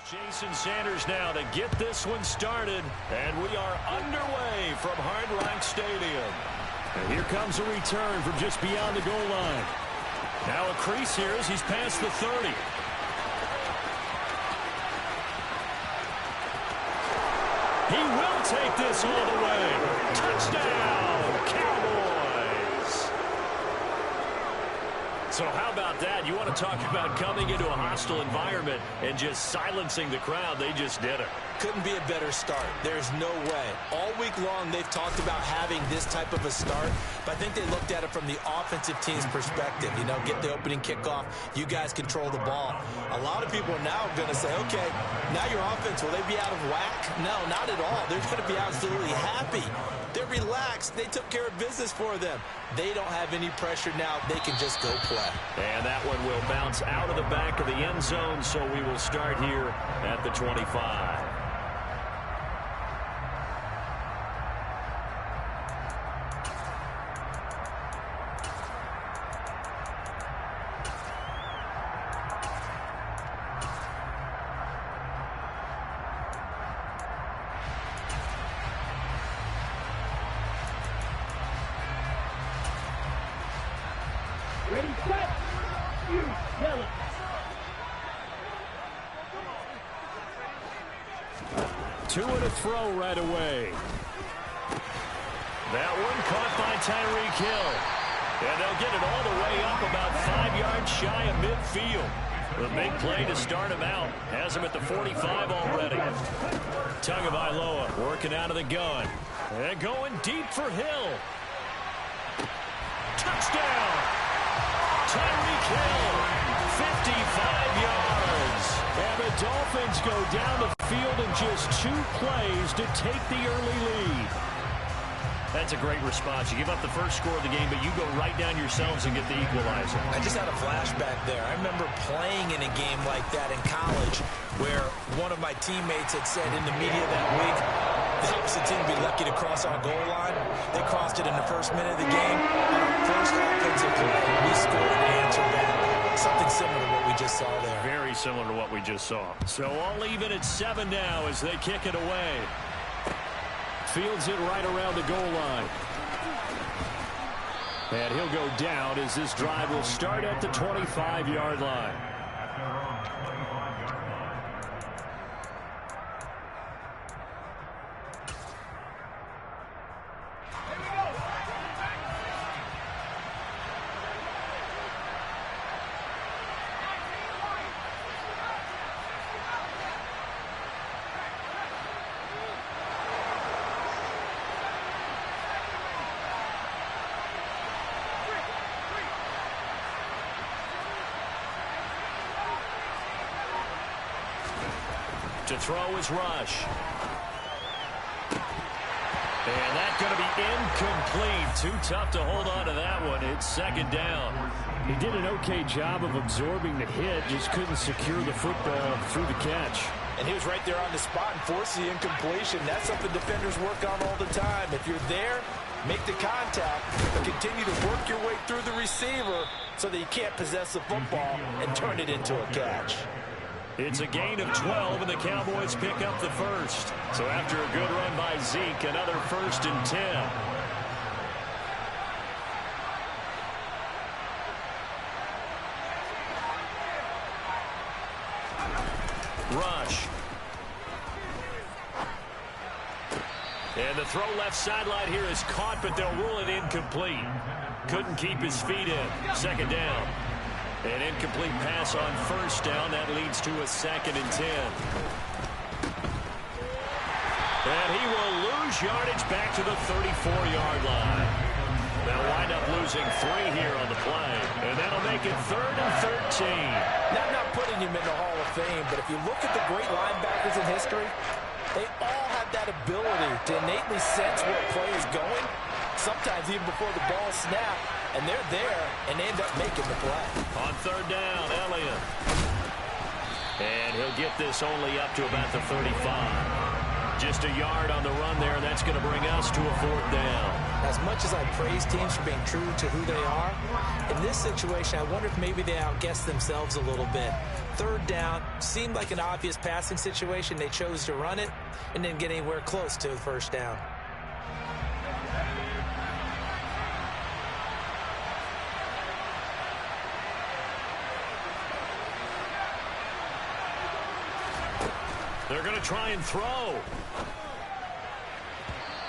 Jason Sanders now to get this one started, and we are underway from Hard Rock Stadium. And here comes a return from just beyond the goal line. Now a crease here as he's past the 30. He will take this all the way. Touchdown, Cowboys. So how about that? You want to talk about coming into a hostile environment and just silencing the crowd. They just did it. Couldn't be a better start. There's no way. All week long, they've talked about having this type of a start, but I think they looked at it from the offensive team's perspective. You know, get the opening kickoff. You guys control the ball. A lot of people are now going to say, okay, now your offense, will they be out of whack? No, not at all. They're going to be absolutely happy. They're relaxed. They took care of business for them. They don't have any pressure now. They can just go play. And that one will bounce out of the back of the end zone, so we will start here at the 25. Ready, set, you yell it. Two and a throw right away. That one caught by Tyreek Hill. And they'll get it all the way up about 5 yards shy of midfield. The big play to start him out. Has him at the 45 already. Tagovailoa working out of the gun. And going deep for Hill. Touchdown! Tyreek Hill, 55 yards. And the Dolphins go down the field in just 2 plays to take the early lead. That's a great response. You give up the first score of the game, but you go right down yourselves and get the equalizer. I just had a flashback there. I remember playing in a game like that in college where one of my teammates had said in the media that week, the opposite team would be lucky to cross our goal line. They crossed it in the first minute of the game. On our first offensive play, we scored an answer back. Something similar to what we just saw there. Very similar to what we just saw. So all even at 7 now as they kick it away. Fields it right around the goal line. And he'll go down as this drive will start at the 25-yard line. To throw is Rush. And that's going to be incomplete. Too tough to hold on to that one. It's second down. He did an okay job of absorbing the hit, just couldn't secure the football through the catch. And he was right there on the spot and forced the incompletion. That's something defenders work on all the time. If you're there, make the contact, but continue to work your way through the receiver so that you can't possess the football and turn it into a catch. It's a gain of 12, and the Cowboys pick up the first. So after a good run by Zeke, another 1st and 10. Rush. And the throw left sideline here is caught, but they'll rule it incomplete. Couldn't keep his feet in. Second down. An incomplete pass on first down. That leads to a 2nd and 10. And he will lose yardage back to the 34-yard line. They'll wind up losing 3 here on the play. And that'll make it 3rd and 13. Now, I'm not putting him in the Hall of Fame, but if you look at the great linebackers in history, they all have that ability to innately sense where a play is going, sometimes even before the ball snaps, and they're there, and they end up making the play. On 3rd down, Elliott. And he'll get this only up to about the 35. Just a yard on the run there. That's going to bring us to a 4th down. As much as I praise teams for being true to who they are, in this situation, I wonder if maybe they outguessed themselves a little bit. Third down seemed like an obvious passing situation. They chose to run it and didn't get anywhere close to the first down. They're going to try and throw.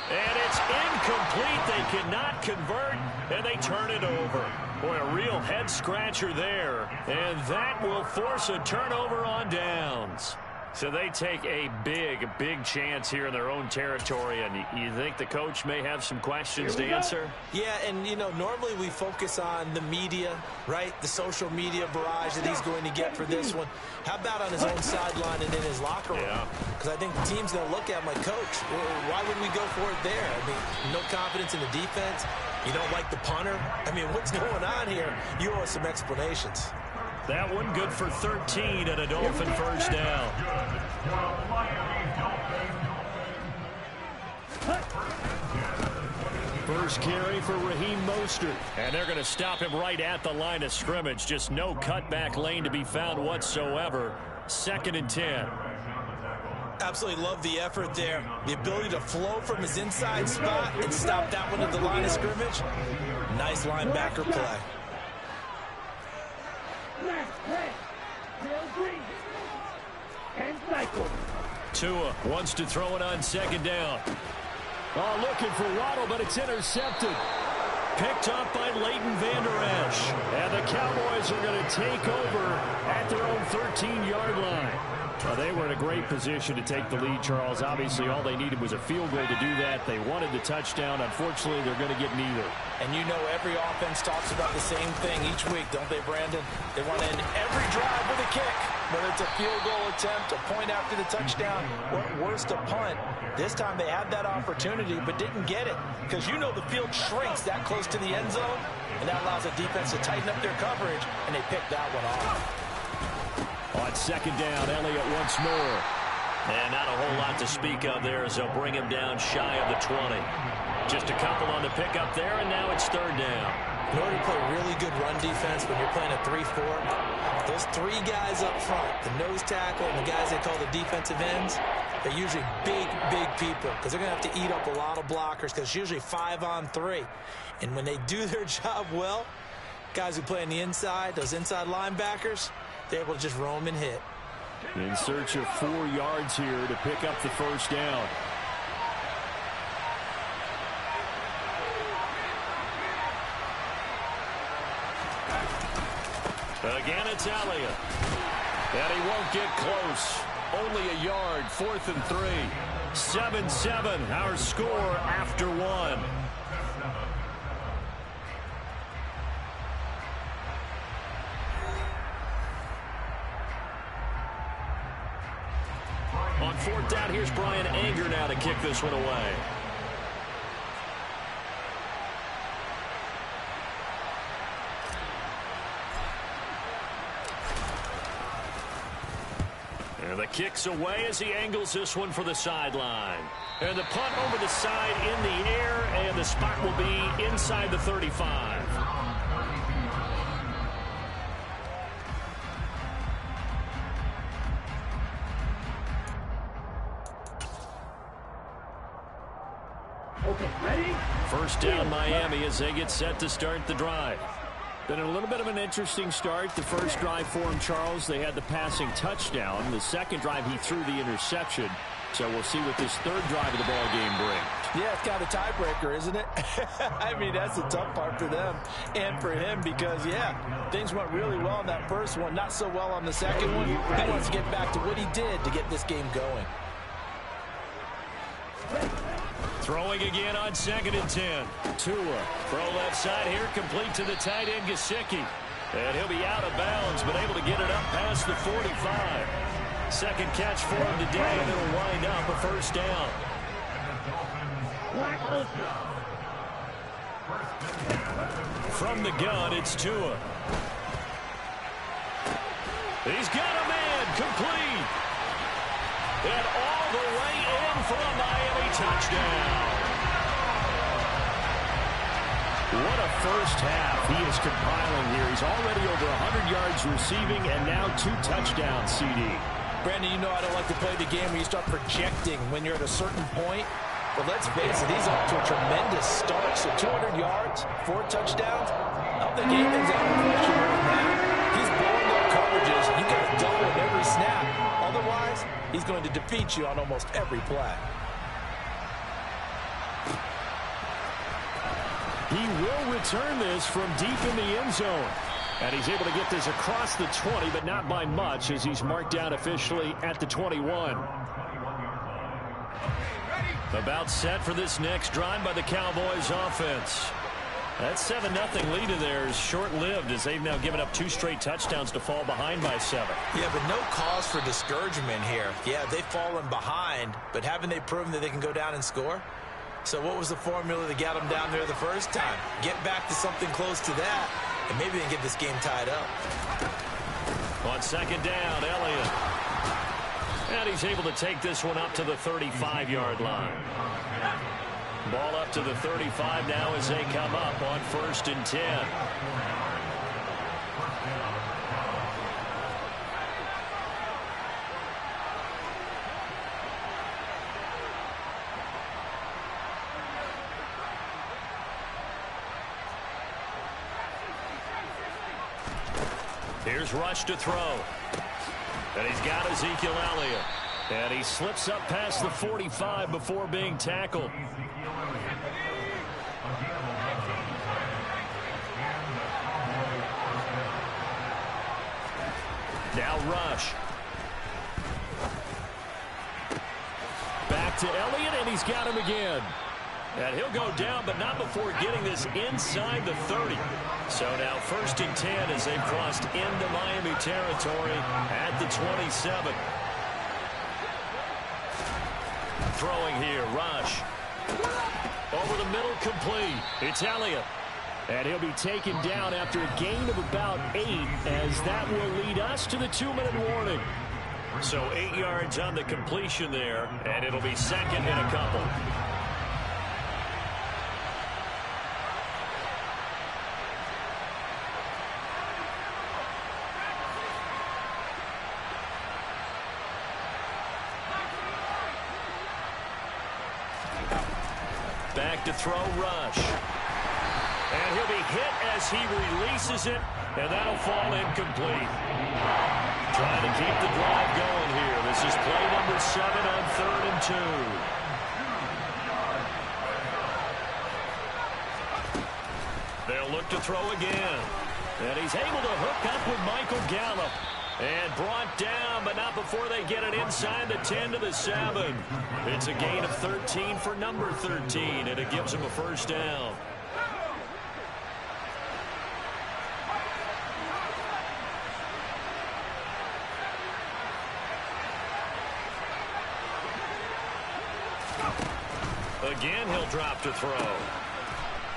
And it's incomplete. They cannot convert, and they turn it over. Boy, a real head-scratcher there. And that will force a turnover on downs. So they take a big, big chance here in their own territory. And you think the coach may have some questions to answer? Yeah, and, you know, normally we focus on the media, right? The social media barrage that he's going to get for this one. How about on his own sideline and in his locker room? Because I think the team's going to look at him like, Coach, why wouldn't we go for it there? I mean, no confidence in the defense. You don't like the punter. I mean, what's going on here? You owe us some explanations. That one good for 13 and a Dolphin first down. First carry for Raheem Mostert. And they're going to stop him right at the line of scrimmage. Just no cutback lane to be found whatsoever. 2nd and 10. Absolutely love the effort there. The ability to flow from his inside spot and stop that one at the line of scrimmage. Nice linebacker play. Tua wants to throw it on 2nd down. Oh, looking for Waddle, but it's intercepted. Picked up by Leighton Vander Esch. And the Cowboys are going to take over at their own 13-yard line. Well, they were in a great position to take the lead, Charles. Obviously, all they needed was a field goal to do that. They wanted the touchdown. Unfortunately, they're going to get neither. And you know every offense talks about the same thing each week, don't they, Brandon? They want to end every drive with a kick, whether it's a field goal attempt, a point after the touchdown, or worse, a punt. This time they had that opportunity but didn't get it because you know the field shrinks that close to the end zone, and that allows the defense to tighten up their coverage, and they picked that one off. On 2nd down, Elliott once more. And not a whole lot to speak of there as they'll bring him down shy of the 20. Just a couple on the pickup there, and now it's 3rd down. In order to play really good run defense when you're playing a 3-4, those 3 guys up front, the nose tackle and the guys they call the defensive ends, they're usually big, big people because they're going to have to eat up a lot of blockers because it's usually 5-on-3. And when they do their job well, guys who play on the inside, those inside linebackers, they're able to just roam and hit. In search of 4 yards here to pick up the first down. Again, it's Elliott. And he won't get close. Only a yard, 4th and 3. 7-7, our score after 1. On 4th down, here's Brian Anger now to kick this one away. And the kick's away as he angles this one for the sideline. And the punt over the side in the air, and the spot will be inside the 35. Okay, ready? First down, Miami, as they get set to start the drive. Been a little bit of an interesting start. The first drive for him, Charles, they had the passing touchdown. The second drive, he threw the interception. So we'll see what this 3rd drive of the ball game brings. Yeah, it's kind of a tiebreaker, isn't it? I mean, that's the tough part for them and for him because, yeah, things went really well in that first one, not so well on the second one. He wants to get back to what he did to get this game going. Throwing again on 2nd and 10. Tua, throw left side here, complete to the tight end, Gesicki. And he'll be out of bounds, but able to get it up past the 45. Second catch for him today, and it'll wind up a first down. From the gun, it's Tua. He's got a man, complete. And all the way in for a Miami touchdown. What a first half he is compiling here. He's already over 100 yards receiving and now 2 touchdowns, CD. Brandon, you know I don't like to play the game where you start projecting when you're at a certain point. But let's face it, he's off to a tremendous start. So 200 yards, 4 touchdowns. I don't think anything's out of the question right now. He's blowing up coverages. You got to double him every snap. Otherwise, he's going to defeat you on almost every play. He will return this from deep in the end zone. And he's able to get this across the 20, but not by much, as he's marked down officially at the 21. About set for this next drive by the Cowboys offense. That 7-0 lead of theirs short-lived, as they've now given up 2 straight touchdowns to fall behind by 7. Yeah, but no cause for discouragement here. Yeah, they've fallen behind, but haven't they proven that they can go down and score? So what was the formula that got them down there the first time? Get back to something close to that, and maybe they can get this game tied up. On second down, Elliott. And he's able to take this one up to the 35-yard line. Ball up to the 35 now as they come up on 1st and 10. Here's Rush to throw. And he's got Ezekiel Elliott. And he slips up past the 45 before being tackled. Now Rush. Back to Elliott, and he's got him again. And he'll go down, but not before getting this inside the 30. So now 1st and 10 as they've crossed into Miami territory at the 27. Throwing here, Rush. Over the middle, complete. It's Elliott. And he'll be taken down after a gain of about 8, as that will lead us to the 2-minute warning. So 8 yards on the completion there, and it'll be 2nd and a couple. Back to throw, Rush. And he'll be hit as he releases it, and that'll fall incomplete. Trying to keep the drive going here. This is play number 7 on 3rd and 2. They'll look to throw again. And he's able to hook up with Michael Gallup. And brought down, but not before they get it inside the 10 to the 7. It's a gain of 13 for number 13, and it gives him a 1st down. Again, he'll drop to throw.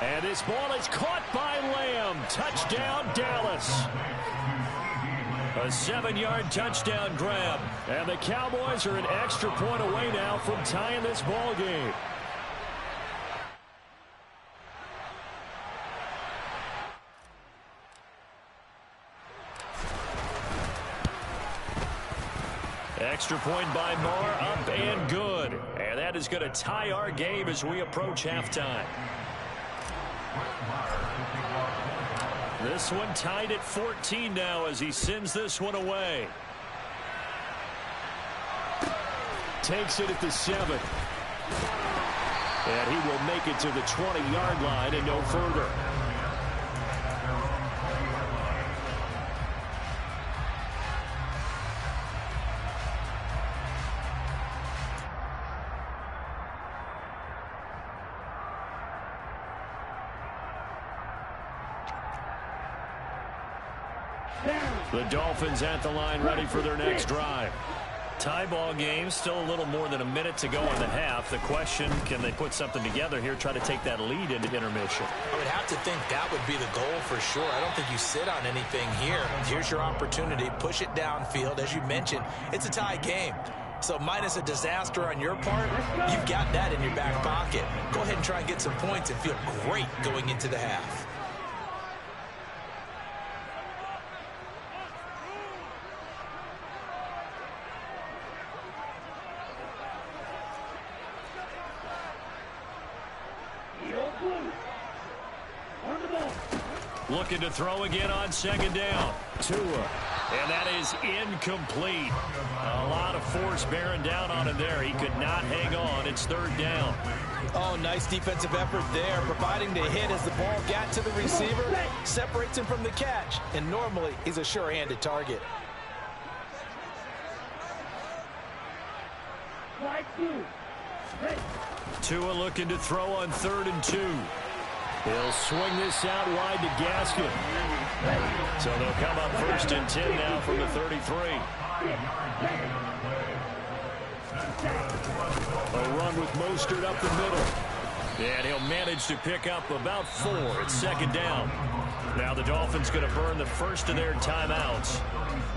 And this ball is caught by Lamb. Touchdown, Dallas. A 7-yard touchdown grab. And the Cowboys are an extra point away now from tying this ball game. Extra point by Moore, up and good. And that is going to tie our game as we approach halftime. This one tied at 14 now as he sends this one away. Takes it at the 7. And he will make it to the 20-yard line and no further. The Dolphins at the line, ready for their next drive. Tie ball game, still a little more than a minute to go in the half. The question, can they put something together here, try to take that lead into intermission? I would have to think that would be the goal for sure. I don't think you sit on anything here. Here's your opportunity. Push it downfield. As you mentioned, it's a tie game. So minus a disaster on your part, you've got that in your back pocket. Go ahead and try and get some points and feel great going into the half. Looking to throw again on second down. Tua. And that is incomplete. A lot of force bearing down on him there. He could not hang on. It's third down. Oh, nice defensive effort there, providing the hit as the ball got to the receiver, separates him from the catch, and normally he's a sure-handed target. Tua looking to throw on 3rd and 2. He'll swing this out wide to Gaskin. So they'll come up 1st and 10 now from the 33. A run with Mostert up the middle. And he'll manage to pick up about 4 at 2nd down. Now the Dolphins going to burn the first of their timeouts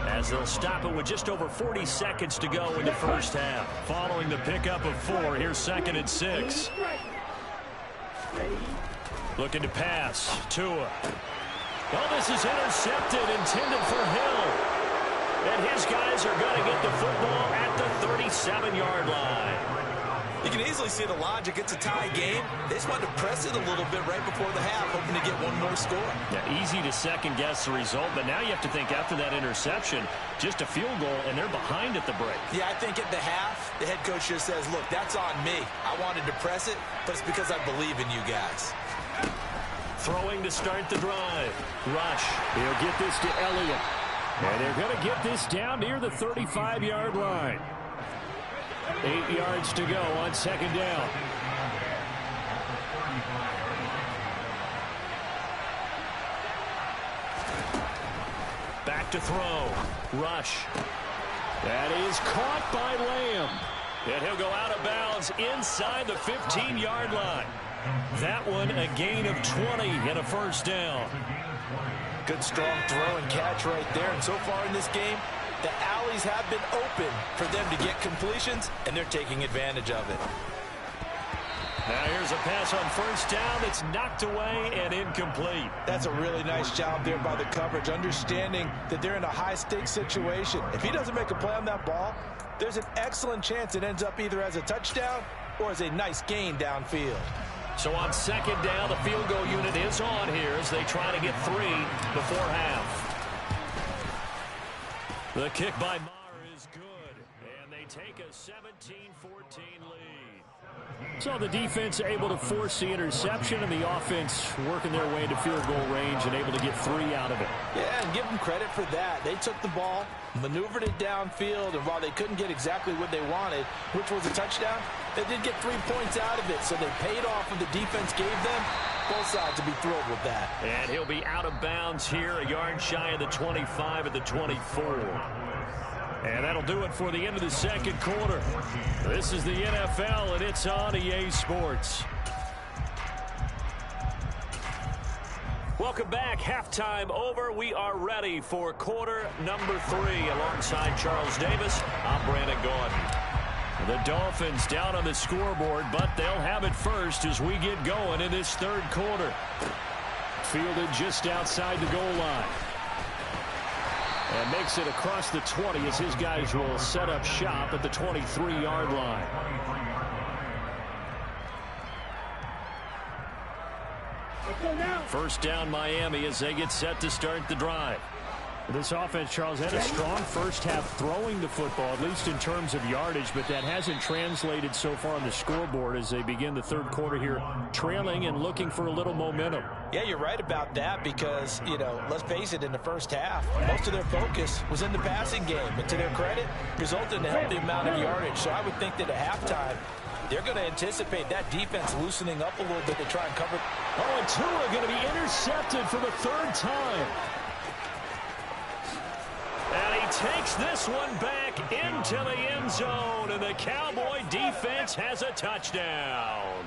as they'll stop it with just over 40 seconds to go in the first half. Following the pickup of 4, here's 2nd and 6. Looking to pass. Tua. Oh, this is intercepted, intended for Hill. And his guys are going to get the football at the 37-yard line. You can easily see the logic. It's a tie game. They just wanted to press it a little bit right before the half, hoping to get one more score. Yeah, easy to second-guess the result, but now you have to think after that interception, just a field goal, and they're behind at the break. Yeah, I think at the half, the head coach just says, look, that's on me. I wanted to press it, but it's because I believe in you guys. Throwing to start the drive. Rush. He'll get this to Elliott. And they're going to get this down near the 35-yard line. 8 yards to go on 2nd down. Back to throw. Rush. That is caught by Lamb. And he'll go out of bounds inside the 15-yard line. That one a gain of 20 and a 1st down. Good strong throw and catch right there. And so far in this game, the alleys have been open for them to get completions, and they're taking advantage of it. Now here's a pass on 1st down. It's knocked away and incomplete. That's a really nice job there by the coverage, understanding that they're in a high-stakes situation. If he doesn't make a play on that ball, there's an excellent chance it ends up either as a touchdown or as a nice gain downfield. So on 2nd down, the field goal unit is on here as they try to get 3 before half. The kick by Maher is good, and they take a 17-14 lead. So the defense able to force the interception, and the offense working their way into field goal range and able to get 3 out of it. Yeah, and give them credit for that. They took the ball, maneuvered it downfield, and while they couldn't get exactly what they wanted, which was a touchdown, they did get 3 points out of it, so they paid off what the defense gave them. Both sides will be thrilled with that. And he'll be out of bounds here, a yard shy of the 25 at the 24. And that'll do it for the end of the 2nd quarter. This is the NFL, and it's on EA Sports. Welcome back. Halftime over. We are ready for quarter number 3. Alongside Charles Davis, I'm Brandon Gordon. The Dolphins down on the scoreboard, but they'll have it first as we get going in this 3rd quarter. Fielded just outside the goal line. And makes it across the 20 as his guys will set up shop at the 23-yard line. First down Miami as they get set to start the drive. This offense, Charles, had a strong first half throwing the football, at least in terms of yardage, but that hasn't translated so far on the scoreboard as they begin the 3rd quarter here, trailing and looking for a little momentum. Yeah, you're right about that because, you know, let's face it, in the first half, most of their focus was in the passing game. And to their credit, resulted in a healthy amount of yardage. So I would think that at halftime, they're going to anticipate that defense loosening up a little bit to try and cover. Oh, and Tua going to be intercepted for the 3rd time. And he takes this one back into the end zone, and the Cowboy defense has a touchdown.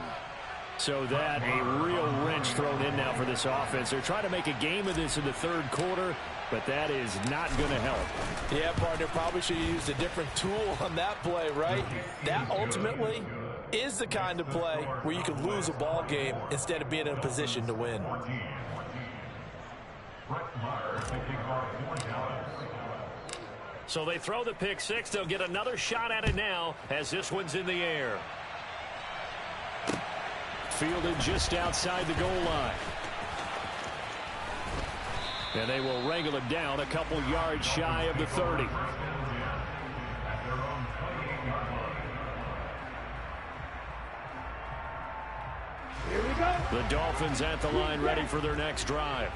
So that a real wrench thrown in now for this offense. They're trying to make a game of this in the third quarter, but that is not going to help. Yeah, partner, probably should have used a different tool on that play, right? That ultimately is the kind of play where you can lose a ball game instead of being in a position to win. So they throw the pick six. They'll get another shot at it now as this one's in the air. Fielded just outside the goal line. And they will wrangle it down a couple yards shy of the 30. Here we go. The Dolphins at the line ready for their next drive.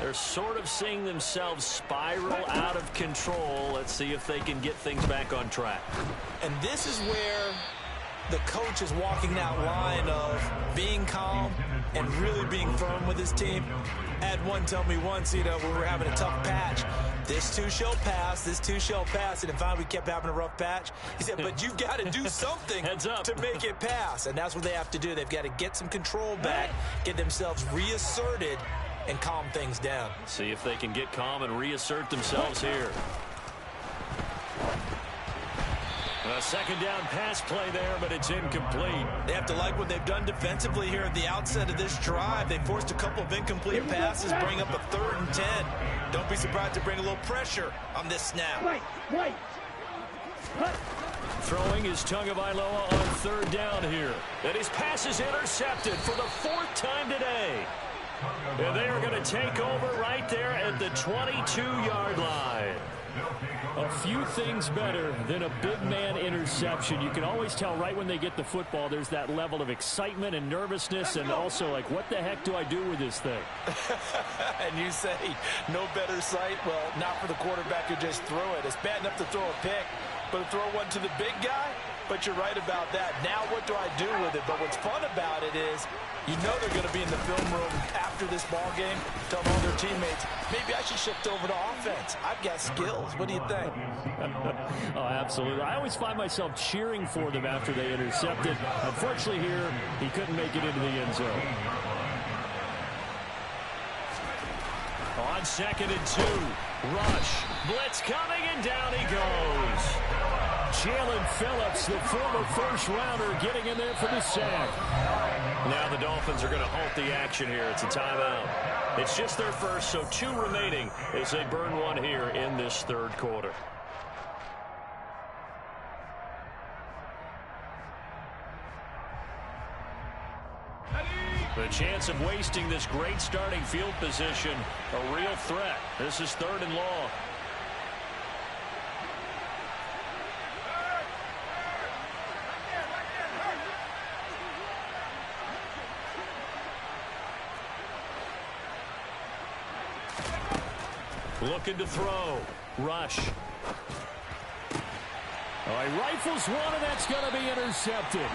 They're sort of seeing themselves spiral out of control. Let's see if they can get things back on track. And this is where the coach is walking that line of being calm and really being firm with his team. I had one tell me once, when we were having a tough patch, this too shall pass, this too shall pass. And finally we kept having a rough patch. He said, but you've got to do something to make it pass. And that's what they have to do. They've got to get some control back, get themselves reasserted, and calm things down. See if they can get calm and reassert themselves here. A second down pass play there, but it's incomplete. They have to like what they've done defensively here at the outset of this drive. They forced a couple of incomplete passes, bring up a 3rd and 10. Don't be surprised to bring a little pressure on this snap. Wait. Throwing is Tagovailoa on 3rd down here. And his pass is intercepted for the 4th time today. And they are going to take over right there at the 22-yard line. A few things better than a big man interception. You can always tell right when they get the football, there's that level of excitement and nervousness, and also like, what the heck do I do with this thing? And you say, no better sight? Well, not for the quarterback who just threw it. It's bad enough to throw a pick, but to throw one to the big guy? But you're right about that. Now what do I do with it? But what's fun about it is, you know they're going to be in the film room after this ball game, telling all their teammates, maybe I should shift over to offense. I've got skills. What do you think? Oh, absolutely. I always find myself cheering for them after they intercept it. Unfortunately here, he couldn't make it into the end zone. On 2nd and 2, rush. Blitz coming, and down he goes. Jalen Phillips, the former first-rounder, getting in there for the sack. Now the Dolphins are going to halt the action here. It's a timeout. It's just their first, so 2 remaining as they burn one here in this 3rd quarter. The chance of wasting this great starting field position, a real threat. This is 3rd and long. Looking to throw. Rush. He rifles one, and that's going to be intercepted.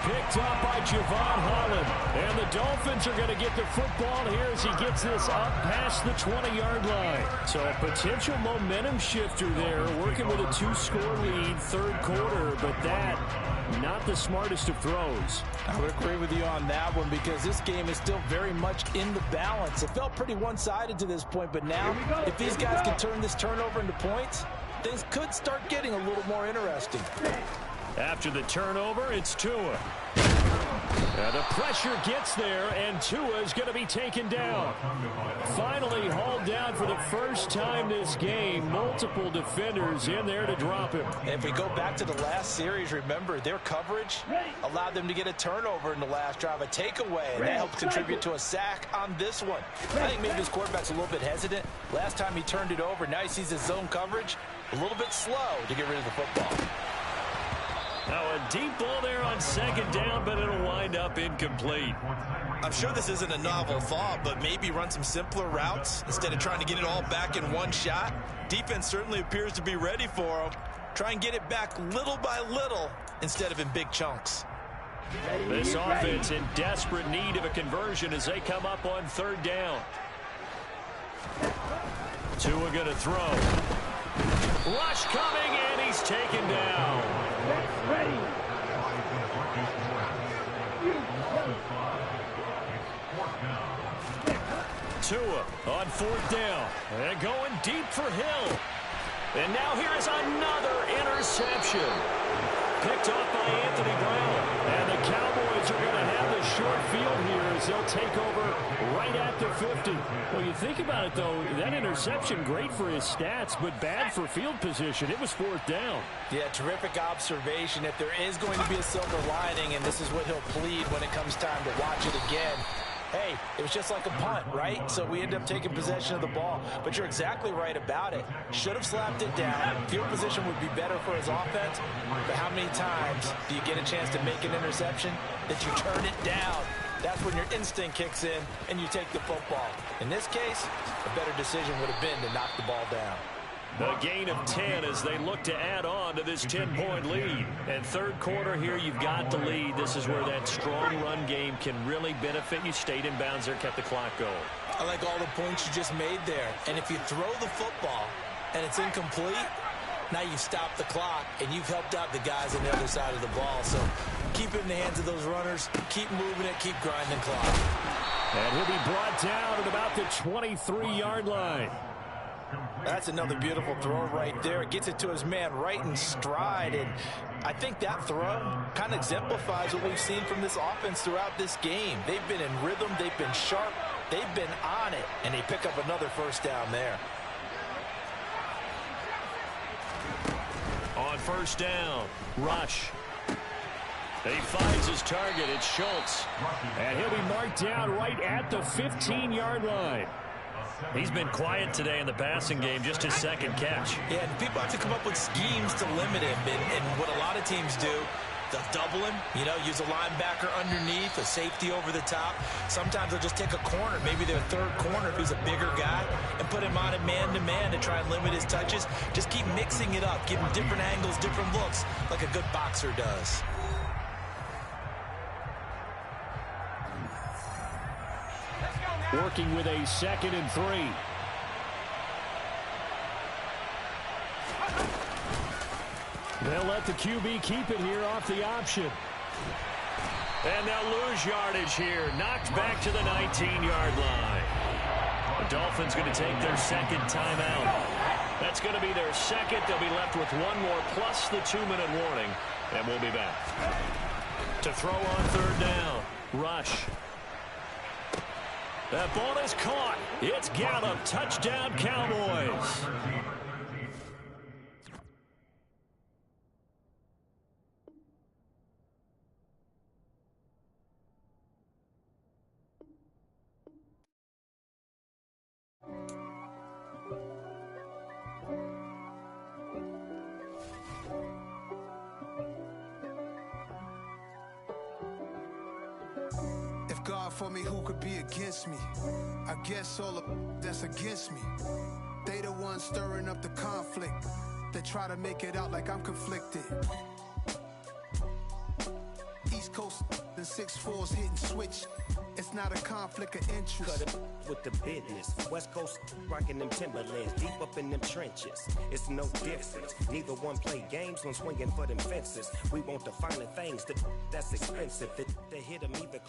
Picked up by Javon Holland. And the Dolphins are going to get the football here as he gets this up past the 20-yard line. So a potential momentum shifter there, working with a 2-score lead, 3rd quarter, but that, not the smartest of throws. I would agree with you on that one because this game is still very much in the balance. It felt pretty one-sided to this point, but now if these guys can turn this turnover into points, things could start getting a little more interesting. After the turnover, it's Tua. The pressure gets there, and Tua is going to be taken down. Finally hauled down for the first time this game. Multiple defenders in there to drop him. If we go back to the last series, remember, their coverage allowed them to get a turnover in the last drive, a takeaway, and that helped contribute to a sack on this one. I think maybe his quarterback's a little bit hesitant. Last time he turned it over, now he sees his zone coverage a little bit slow to get rid of the football. Now a deep ball there on 2nd down, but it'll wind up incomplete. I'm sure this isn't a novel thought, but maybe run some simpler routes instead of trying to get it all back in one shot. Defense certainly appears to be ready for him. Try and get it back little by little instead of in big chunks. This offense in desperate need of a conversion as they come up on 3rd down. Tua going to throw. Rush coming, and he's taken down. Ready. to him on 4th down. And going deep for Hill. And now here is another interception. Picked off by Anthony Brown. And the Cowboys are going to have the short field here as they'll take over right at the 50. Well, you think about it, though, that interception, great for his stats, but bad for field position. It was 4th down. Yeah, terrific observation. If there is going to be a silver lining, and this is what he'll plead when it comes time to watch it again, hey, it was just like a punt, right? So we end up taking possession of the ball. But you're exactly right about it. Should have slapped it down. Field position would be better for his offense. But how many times do you get a chance to make an interception that you turn it down? That's when your instinct kicks in and you take the football. In this case, a better decision would have been to knock the ball down. A gain of 10 as they look to add on to this 10-point lead. And third quarter here, you've got the lead. This is where that strong run game can really benefit you. Stayed in bounds there, kept the clock going. I like all the points you just made there. And if you throw the football and it's incomplete, now you've stopped the clock and you've helped out the guys on the other side of the ball. So keep it in the hands of those runners. Keep moving it. Keep grinding the clock. And he'll be brought down at about the 23-yard line. That's another beautiful throw right there. It gets it to his man right in stride. And I think that throw kind of exemplifies what we've seen from this offense throughout this game. They've been in rhythm. They've been sharp. They've been on it. And they pick up another first down there. On first down, Rush. He finds his target. It's Schultz. And he'll be marked down right at the 15-yard line. He's been quiet today in the passing game, just his second catch. Yeah, and people have to come up with schemes to limit him. And what a lot of teams do, they'll double him, use a linebacker underneath, a safety over the top. Sometimes they'll just take a corner, maybe their third corner who's a bigger guy, and put him on a man-to-man to try and limit his touches. Just keep mixing it up, give him different angles, different looks, like a good boxer does. Working with a 2nd and 3. They'll let the QB keep it here off the option. And they'll lose yardage here. Knocked back to the 19-yard line. The Dolphins going to take their second timeout. That's going to be their second. They'll be left with one more plus the 2-minute warning. And we'll be back. To throw on third down, Rush. That ball is caught. It's Gallup. Touchdown, Cowboys. God for me, who could be against me? I guess all of that's against me. They the ones stirring up the conflict. They try to make it out like I'm conflicted. East Coast and 6'4's hitting switch. It's not a conflict of interest. Cut it with the business. West Coast rocking them Timberlands, deep up in them trenches. It's no difference. Neither one play games when swinging for them fences. We want the finer things that's expensive. They hit them either